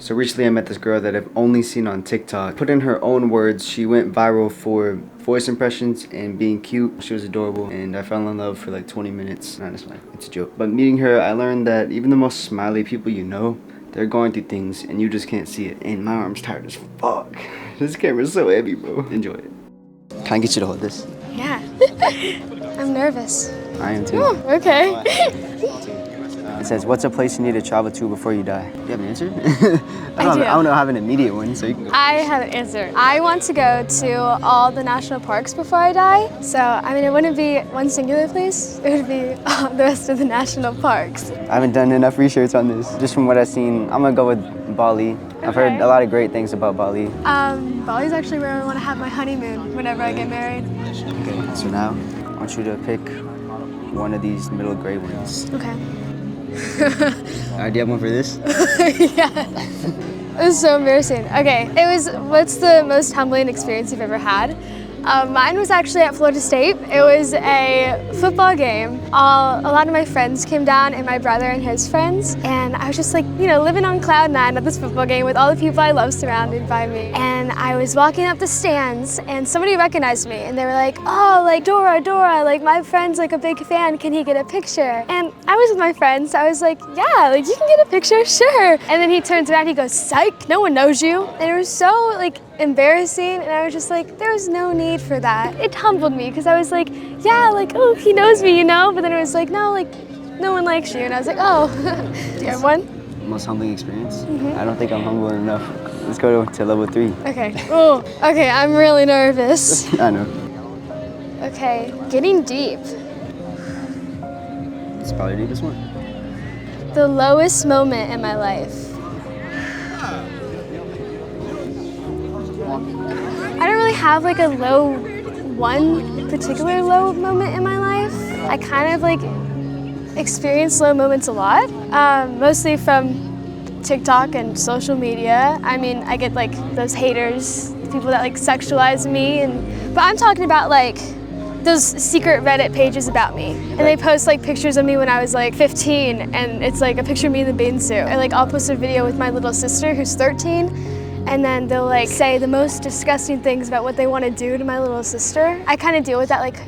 So recently I met this girl that I've only seen on TikTok. Put in her own words, she went viral for voice impressions and being cute. She was adorable and I fell in love for like 20 minutes. Not just like, it's a joke. But meeting her, I learned that even the most smiley people you know, they're going through things and you just can't see it. And my arm's tired as fuck. This camera's so heavy, bro. Enjoy it. Can I get you to hold this? Yeah. I'm nervous. I am too. Oh, okay. It says, what's a place you need to travel to before you die? Do you have an answer? I do. I don't have an immediate one, so you can go. I have an answer. I want to go to all the national parks before I die. So, I mean, it wouldn't be one singular place. It would be all the rest of the national parks. I haven't done enough research on this. Just from what I've seen, I'm gonna go with Bali. I've heard a lot of great things about Bali. Bali's actually where I want to have my honeymoon whenever I get married. Okay, so now I want you to pick one of these middle gray ones. Okay. Alright, do you have one for this? Yeah. It was so embarrassing. Okay, what's the most humbling experience you've ever had? Mine was actually at Florida State. It was a football game. A lot of my friends came down and my brother and his friends. And I was just like, living on cloud nine at this football game with all the people I love surrounded by me. And I was walking up the stands and somebody recognized me and they were like, oh, like Dora, like my friend's like a big fan. Can he get a picture? And I was with my friends. So I was like, yeah, like you can get a picture, sure. And then he turns around, he goes, psych, no one knows you. And it was so like embarrassing and I was just like, there was no need for that. It humbled me because I was like, yeah, like, oh, he knows me, but then it was like, no, like, no one likes you. And I was like, oh, do you have one? Most humbling experience? I don't think I'm humble enough. Let's go to level 3. Okay. Oh, okay, I'm really nervous. I know. Okay, getting deep. It's probably the deepest one. The lowest moment in my life. I don't really have like one particular low moment in my life. I kind of like experience low moments a lot, mostly from TikTok and social media. I mean, I get like those haters, people that like sexualize me, but I'm talking about like those secret Reddit pages about me. And they post like pictures of me when I was like 15 and it's like a picture of me in the bathing suit. Or like I'll post a video with my little sister who's 13 and then they'll like say the most disgusting things about what they want to do to my little sister. I kind of deal with that like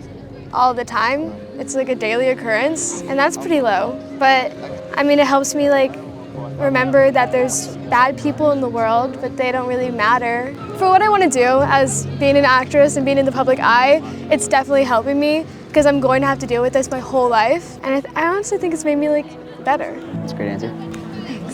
all the time. It's like a daily occurrence and that's pretty low. But I mean, it helps me like remember that there's bad people in the world, but they don't really matter. For what I want to do as being an actress and being in the public eye, it's definitely helping me because I'm going to have to deal with this my whole life. And I honestly think it's made me like better. That's a great answer.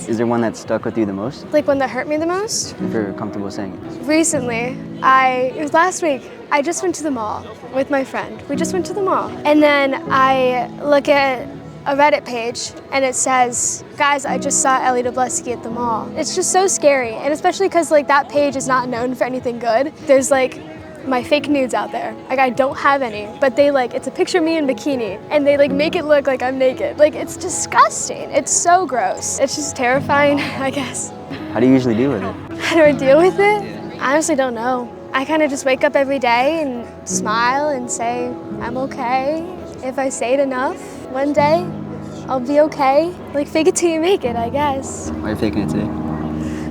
Is there one that stuck with you the most? Like one that hurt me the most? If you're comfortable saying it. Recently, it was last week, I just went to the mall with my friend. We just went to the mall. And then I look at a Reddit page and it says, guys, I just saw Ellie Dobleski at the mall. It's just so scary. And especially because like that page is not known for anything good. There's like my fake nudes out there. Like I don't have any, but they like, it's a picture of me in bikini and they like make it look like I'm naked. Like it's disgusting. It's so gross. It's just terrifying, I guess. How do you usually deal with it? How do I deal with it? I honestly don't know. I kind of just wake up every day and smile and say, I'm okay. If I say it enough, one day I'll be okay. Like fake it till you make it, I guess. Why are you faking it today?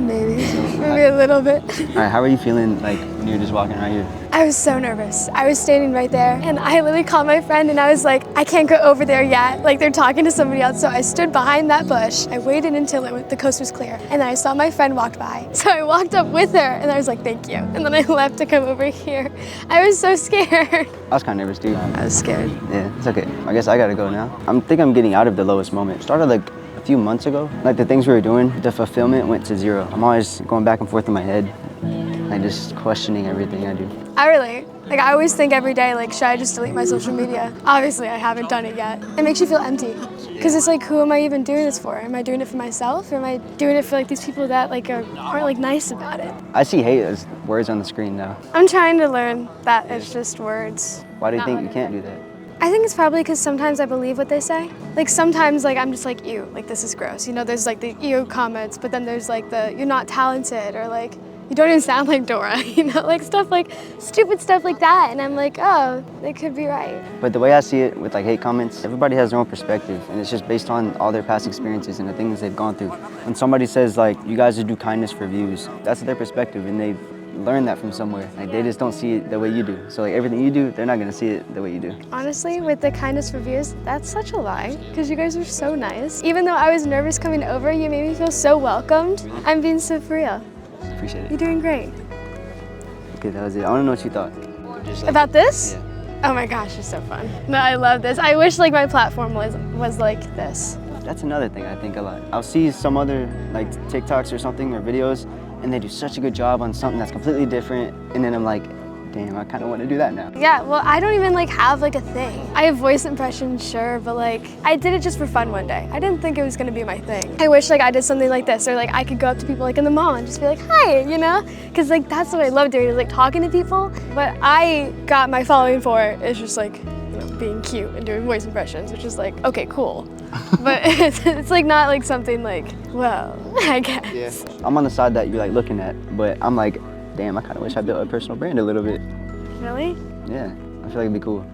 Maybe a little bit. All right, how are you feeling like when you're just walking around here? I was so nervous. I was standing right there and I literally called my friend and I was like, I can't go over there yet. Like they're talking to somebody else. So I stood behind that bush. I waited until the coast was clear. And then I saw my friend walk by. So I walked up with her and I was like, thank you. And then I left to come over here. I was so scared. I was kind of nervous too. I was scared. Yeah, it's okay. I guess I gotta go now. I'm getting out of the lowest moment. Started like a few months ago. Like the things we were doing, the fulfillment went to 0. I'm always going back and forth in my head. Like just questioning everything I do. I always think every day, like, should I just delete my social media? Obviously, I haven't done it yet. It makes you feel empty. Because it's like, who am I even doing this for? Am I doing it for myself? Or am I doing it for like these people that like aren't like nice about it? I see hate as words on the screen now. I'm trying to learn that it's just words. Why do you think you can't do that? I think it's probably because sometimes I believe what they say. Like sometimes like I'm just like, ew, like this is gross. There's like the ew comments, but then there's like the you're not talented or like you don't even sound like Dora, you know, like stupid stuff like that. And I'm like, oh, they could be right. But the way I see it with like hate comments, everybody has their own perspective, and it's just based on all their past experiences and the things they've gone through. When somebody says like, you guys would do kindness for views, that's their perspective, and they've learned that from somewhere. Like they just don't see it the way you do. So like everything you do, they're not gonna see it the way you do. Honestly, with the kindness reviews, that's such a lie, because you guys are so nice. Even though I was nervous coming over, you made me feel so welcomed. I'm being so for real. Appreciate You're it. doing great. Okay, that was it. I wanna know what you thought. Just, like, About this? Yeah. Oh my gosh, it's so fun. No, I love this. I wish like my platform was like this. That's another thing I think a lot. I'll see some other like TikToks or something or videos, and they do such a good job on something that's completely different, and then I'm like, damn, I kind of want to do that now. Yeah, well, I don't even like have like a thing. I have voice impressions, sure, but like I did it just for fun one day. I didn't think it was gonna be my thing. I wish like I did something like this, or like I could go up to people like in the mall and just be like, hi, you know? Because like that's what I love doing, is like talking to people. But I got my following for it. It's just like, you know, being cute and doing voice impressions, which is like, okay, cool. But it's like not like something like, well, I guess. Yeah. I'm on the side that you're like looking at, but I'm like, damn, I kind of wish I built a personal brand a little bit. Really? Yeah, I feel like it'd be cool.